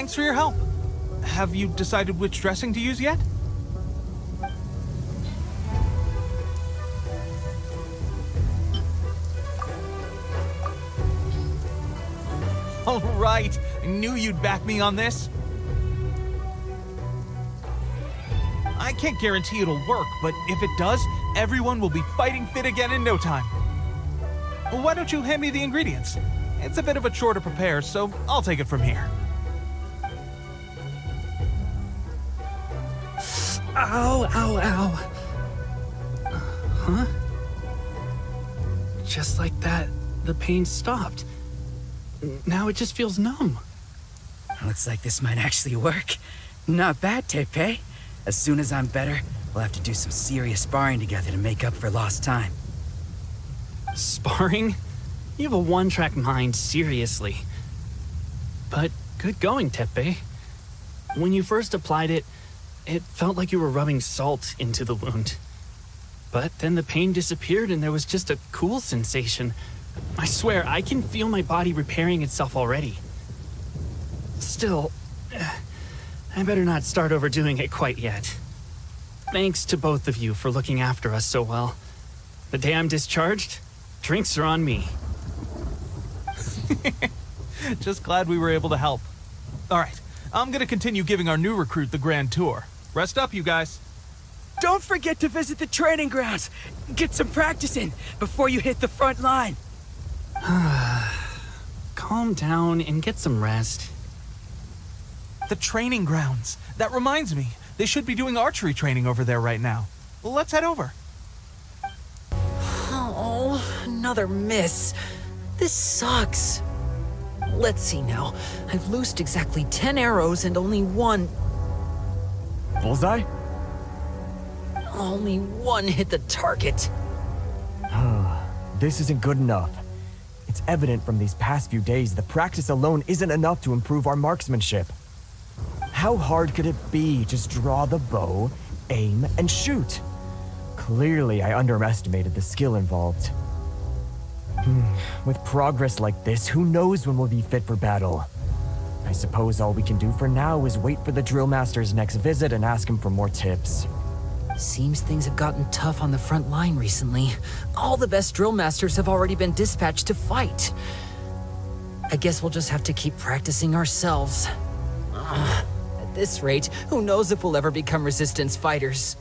Thanks for your help. Have you decided which dressing to use yet? All right, I knew you'd back me on this. I can't guarantee it'll work, but if it does, everyone will be fighting fit again in no time. Why don't you hand me the ingredients? It's a bit of a chore to prepare, so I'll take it from here. Ow, ow, ow. Huh? Just like that, the pain stopped. Now it just feels numb. Looks like this might actually work. Not bad, Tepe. As soon as I'm better, we'll have to do some serious sparring together to make up for lost time. Sparring? You have a one-track mind, seriously. But good going, Tepe. When you first applied it, it felt like you were rubbing salt into the wound. But then the pain disappeared and there was just a cool sensation. I swear, I can feel my body repairing itself already. Still, I better not start overdoing it quite yet. Thanks to both of you for looking after us so well. The day I'm discharged, drinks are on me. Just glad we were able to help. All right, I'm gonna continue giving our new recruit the grand tour. Rest up, you guys. Don't forget to visit the training grounds. Get some practice in before you hit the front line. Calm down and get some rest. The training grounds. That reminds me, they should be doing archery training over there right now. Let's head over. Oh, another miss. This sucks. Let's see now. I've loosed exactly 10 arrows and only one... Bullseye? Only one hit the target. This isn't good enough. It's evident from these past few days the practice alone isn't enough to improve our marksmanship. How hard could it be? Just draw the bow, aim, and shoot. Clearly, I underestimated the skill involved. With progress like this, who knows when we'll be fit for battle? I suppose all we can do for now is wait for the drill master's next visit and ask him for more tips. Seems things have gotten tough on the front line recently. All the best drill masters have already been dispatched to fight. I guess we'll just have to keep practicing ourselves. At this rate, who knows if we'll ever become resistance fighters.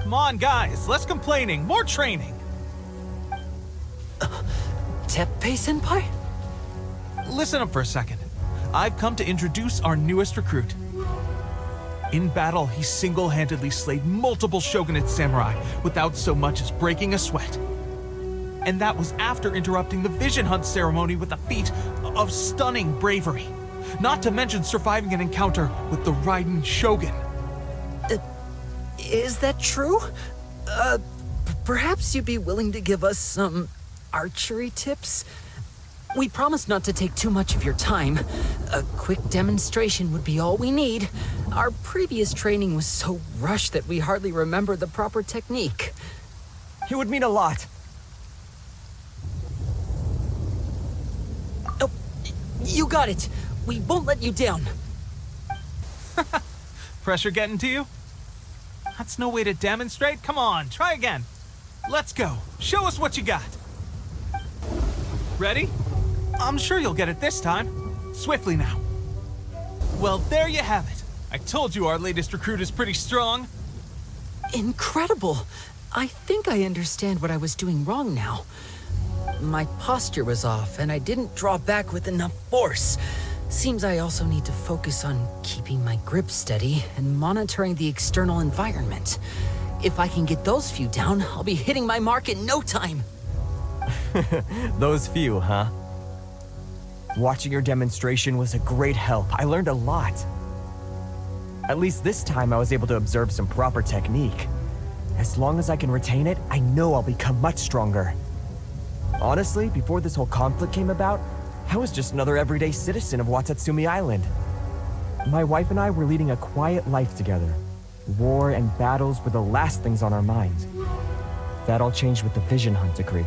Come on, guys, less complaining, more training. Teppei-senpai? Listen up for a second. I've come to introduce our newest recruit. In battle, he single-handedly slayed multiple shogunate samurai without so much as breaking a sweat. And that was after interrupting the vision hunt ceremony with a feat of stunning bravery. Not to mention surviving an encounter with the Raiden Shogun. Is that true? Perhaps you'd be willing to give us some archery tips? We promise not to take too much of your time. A quick demonstration would be all we need. Our previous training was so rushed that we hardly remember the proper technique. It would mean a lot. Oh, you got it. We won't let you down. Pressure getting to you? That's no way to demonstrate. Come on, try again. Let's go. Show us what you got. Ready? I'm sure you'll get it this time. Swiftly now. Well, there you have it. I told you our latest recruit is pretty strong. Incredible. I think I understand what I was doing wrong now. My posture was off, and I didn't draw back with enough force. Seems I also need to focus on keeping my grip steady and monitoring the external environment. If I can get those few down, I'll be hitting my mark in no time. Those few, huh? Watching your demonstration was a great help. I learned a lot. At least this time I was able to observe some proper technique. As long as I can retain it, I know I'll become much stronger. Honestly, before this whole conflict came about, I was just another everyday citizen of Watatsumi Island. My wife and I were leading a quiet life together. War and battles were the last things on our minds. That all changed with the Vision Hunt decree.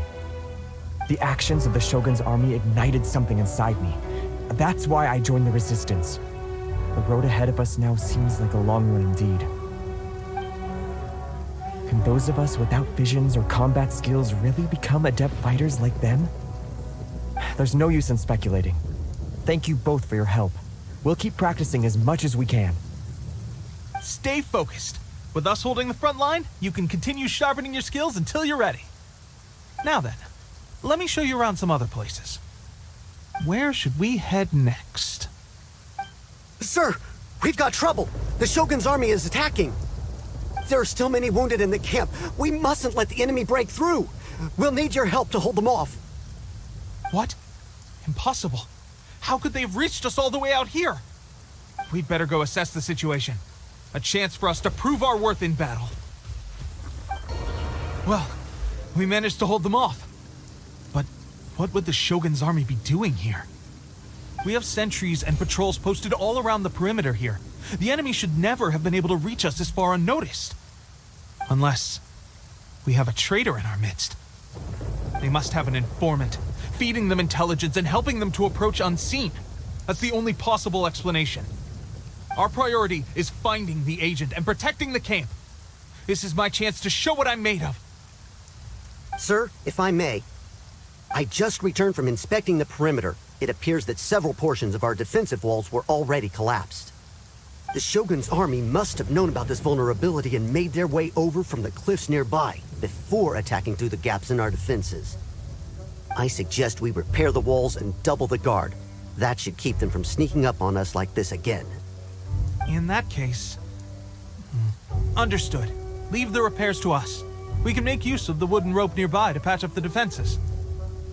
The actions of the Shogun's army ignited something inside me. That's why I joined the resistance. The road ahead of us now seems like a long one indeed. Can those of us without visions or combat skills really become adept fighters like them? There's no use in speculating. Thank you both for your help. We'll keep practicing as much as we can. Stay focused. With us holding the front line, you can continue sharpening your skills until you're ready. Now then, let me show you around some other places. Where should we head next? Sir, we've got trouble. The Shogun's army is attacking. There are still many wounded in the camp. We mustn't let the enemy break through. We'll need your help to hold them off. What? Impossible. How could they have reached us all the way out here? We'd better go assess the situation. A chance for us to prove our worth in battle. Well, we managed to hold them off. But what would the Shogun's army be doing here? We have sentries and patrols posted all around the perimeter here. The enemy should never have been able to reach us this far unnoticed. Unless we have a traitor in our midst. They must have an informant, feeding them intelligence and helping them to approach unseen. That's the only possible explanation. Our priority is finding the agent and protecting the camp. This is my chance to show what I'm made of. Sir, if I may, I just returned from inspecting the perimeter. It appears that several portions of our defensive walls were already collapsed. The Shogun's army must have known about this vulnerability and made their way over from the cliffs nearby before attacking through the gaps in our defenses. I suggest we repair the walls and double the guard. That should keep them from sneaking up on us like this again. In that case... Understood. Leave the repairs to us. We can make use of the wooden rope nearby to patch up the defenses.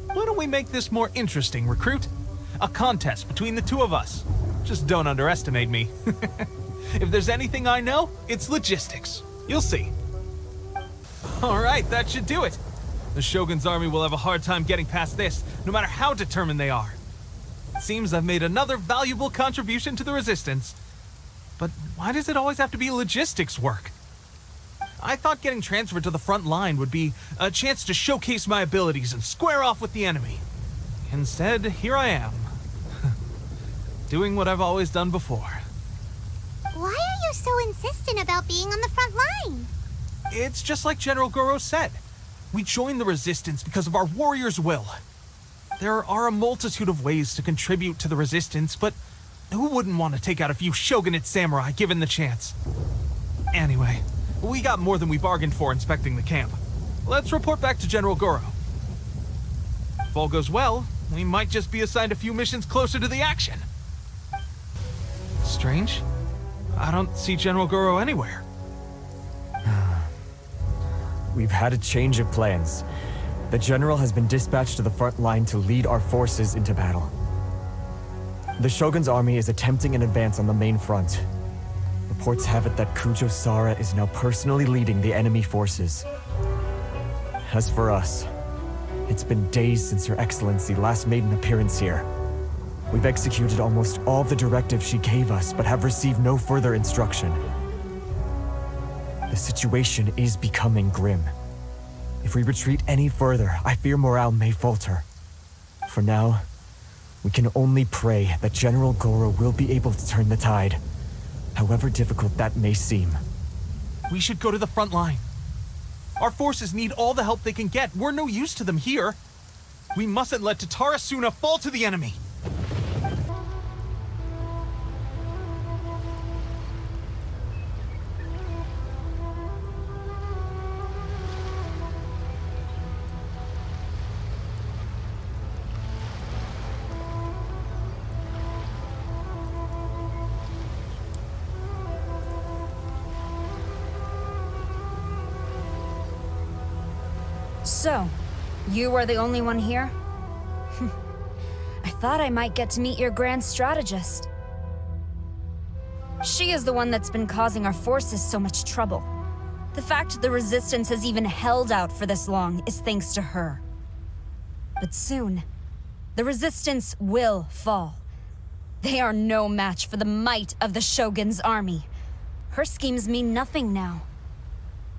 Why don't we make this more interesting, recruit? A contest between the two of us. Just don't underestimate me. If there's anything I know, it's logistics. You'll see. Alright, that should do it. The Shogun's army will have a hard time getting past this, no matter how determined they are. Seems I've made another valuable contribution to the resistance. But why does it always have to be logistics work? I thought getting transferred to the front line would be a chance to showcase my abilities and square off with the enemy. Instead, here I am. Doing what I've always done before. Why are you so insistent about being on the front line? It's just like General Goro said. We joined the resistance because of our warrior's will. There are a multitude of ways to contribute to the resistance, but who wouldn't want to take out a few shogunate samurai given the chance? Anyway, we got more than we bargained for inspecting the camp. Let's report back to General Goro. If all goes well, we might just be assigned a few missions closer to the action. Strange. I don't see General Goro anywhere. We've had a change of plans. The general has been dispatched to the front line to lead our forces into battle. The Shogun's army is attempting an advance on the main front. Reports have it that Kujo Sara is now personally leading the enemy forces. As for us, it's been days since Her Excellency last made an appearance here. We've executed almost all the directives she gave us, but have received no further instruction. The situation is becoming grim. If we retreat any further, I fear morale may falter. For now, we can only pray that General Goro will be able to turn the tide, however difficult that may seem. We should go to the front line. Our forces need all the help they can get. We're no use to them here. We mustn't let Tatarasuna fall to the enemy. So, you are the only one here? I thought I might get to meet your grand strategist. She is the one that's been causing our forces so much trouble. The fact the Resistance has even held out for this long is thanks to her. But soon, the Resistance will fall. They are no match for the might of the Shogun's army. Her schemes mean nothing now.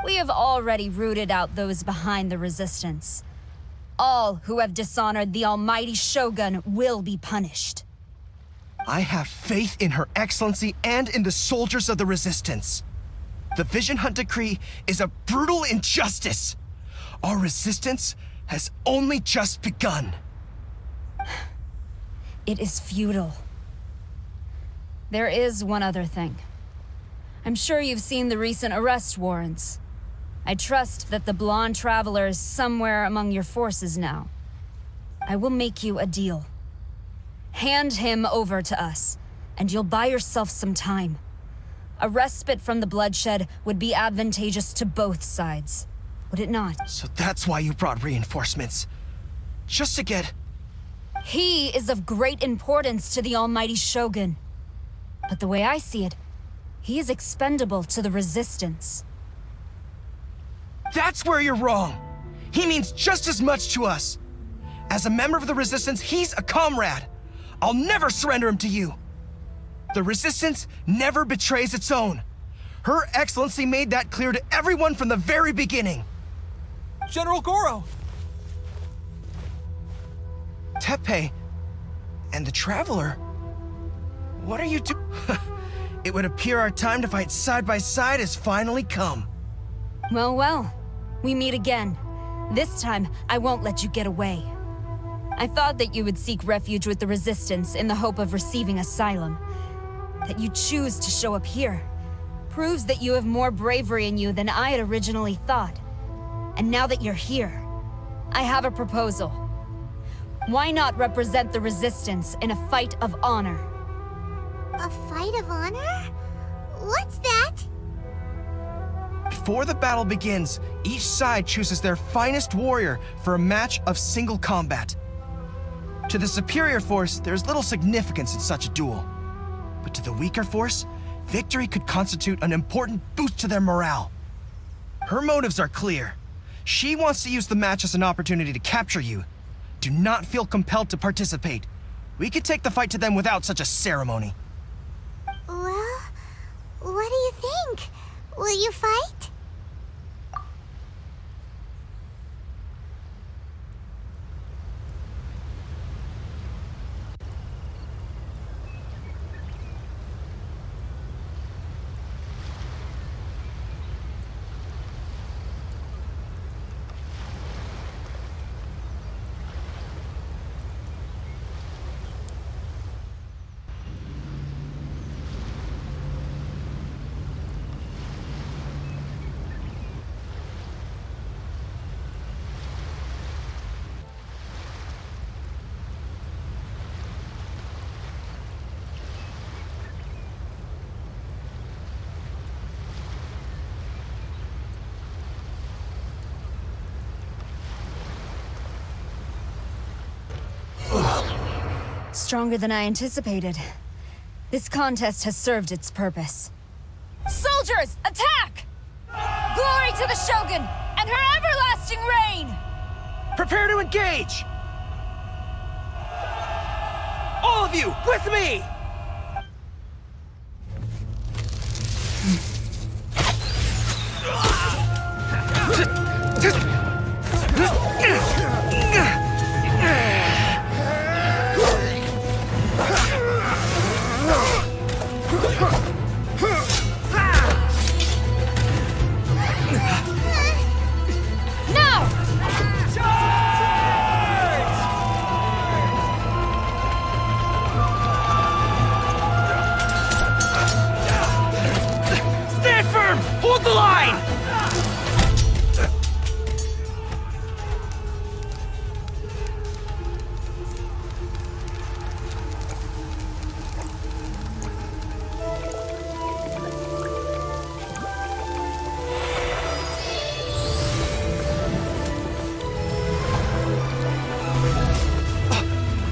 We have already rooted out those behind the Resistance. All who have dishonored the almighty Shogun will be punished. I have faith in Her Excellency and in the soldiers of the Resistance. The Vision Hunt decree is a brutal injustice. Our resistance has only just begun. It is futile. There is one other thing. I'm sure you've seen the recent arrest warrants. I trust that the blonde traveler is somewhere among your forces now. I will make you a deal. Hand him over to us, and you'll buy yourself some time. A respite from the bloodshed would be advantageous to both sides, would it not? So that's why you brought reinforcements. Just to get... He is of great importance to the Almighty Shogun. But the way I see it, he is expendable to the Resistance. That's where you're wrong. He means just as much to us. As a member of the Resistance, he's a comrade. I'll never surrender him to you. The Resistance never betrays its own. Her Excellency made that clear to everyone from the very beginning. General Goro! Teppei and the Traveler? What are you doing? It would appear our time to fight side by side has finally come. Well, well. We meet again. This time, I won't let you get away. I thought that you would seek refuge with the Resistance in the hope of receiving asylum. That you choose to show up here proves that you have more bravery in you than I had originally thought. And now that you're here, I have a proposal. Why not represent the Resistance in a fight of honor? A fight of honor? What's that? Before the battle begins, each side chooses their finest warrior for a match of single combat. To the superior force, there's little significance in such a duel. But to the weaker force, victory could constitute an important boost to their morale. Her motives are clear. She wants to use the match as an opportunity to capture you. Do not feel compelled to participate. We could take the fight to them without such a ceremony. Well, what do you think? Will you fight? Stronger than I anticipated. This contest has served its purpose. Soldiers, attack! Glory to the Shogun and her everlasting reign! Prepare to engage! All of you, with me! Hold the line!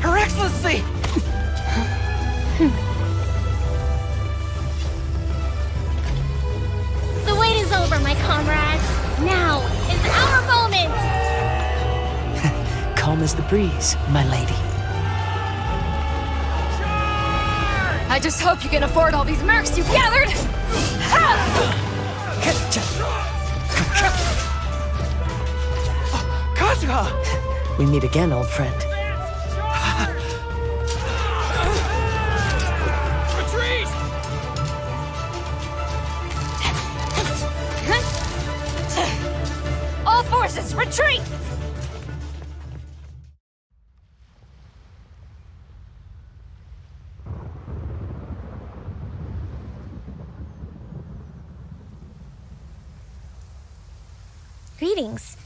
Her Excellency! The wait is over, my comrades. Now is our moment! Calm as the breeze, my lady. I just hope you can afford all these mercs you gathered! Kazuha! We meet again, old friend. forces, retreat! Greetings.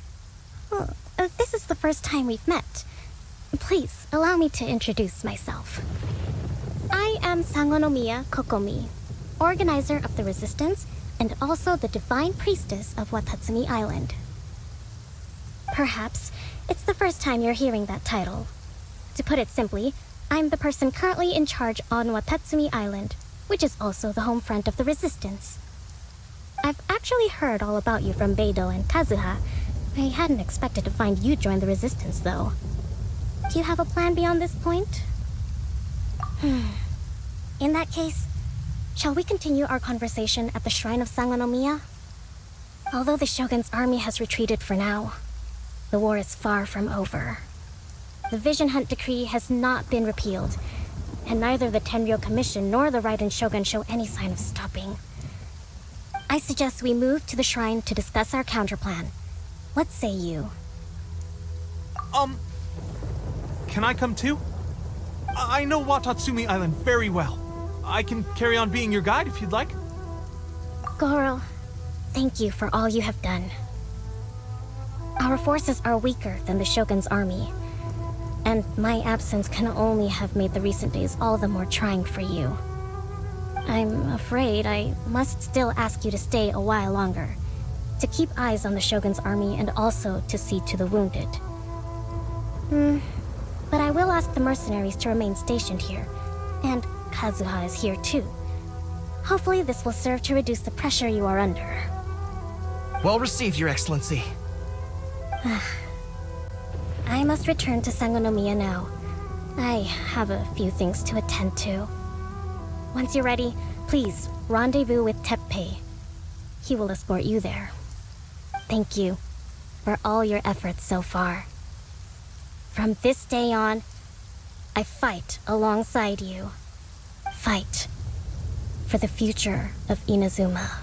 Well, this is the first time we've met. Please, allow me to introduce myself. I am Sangonomiya Kokomi, organizer of the Resistance and also the Divine Priestess of Watatsumi Island. Perhaps it's the first time you're hearing that title. To put it simply, I'm the person currently in charge on Watatsumi Island, which is also the home front of the Resistance. I've actually heard all about you from Beidou and Kazuha. I hadn't expected to find you join the Resistance, though. Do you have a plan beyond this point? In that case, shall we continue our conversation at the Shrine of Sangonomiya? Although the Shogun's army has retreated for now, the war is far from over. The Vision Hunt Decree has not been repealed, and neither the Tenryou Commission nor the Raiden Shogun show any sign of stopping. I suggest we move to the shrine to discuss our counterplan. What say you? Can I come too? I know Watatsumi Island very well. I can carry on being your guide if you'd like. Goro, thank you for all you have done. Our forces are weaker than the Shogun's army, and my absence can only have made the recent days all the more trying for you. I'm afraid I must still ask you to stay a while longer, to keep eyes on the Shogun's army and also to see to the wounded. But I will ask the mercenaries to remain stationed here, and Kazuha is here too. Hopefully this will serve to reduce the pressure you are under. Well received, Your Excellency. I must return to Sangonomiya now. I have a few things to attend to. Once you're ready, please rendezvous with Teppei. He will escort you there. Thank you for all your efforts so far. From this day on, I fight alongside you. Fight for the future of Inazuma.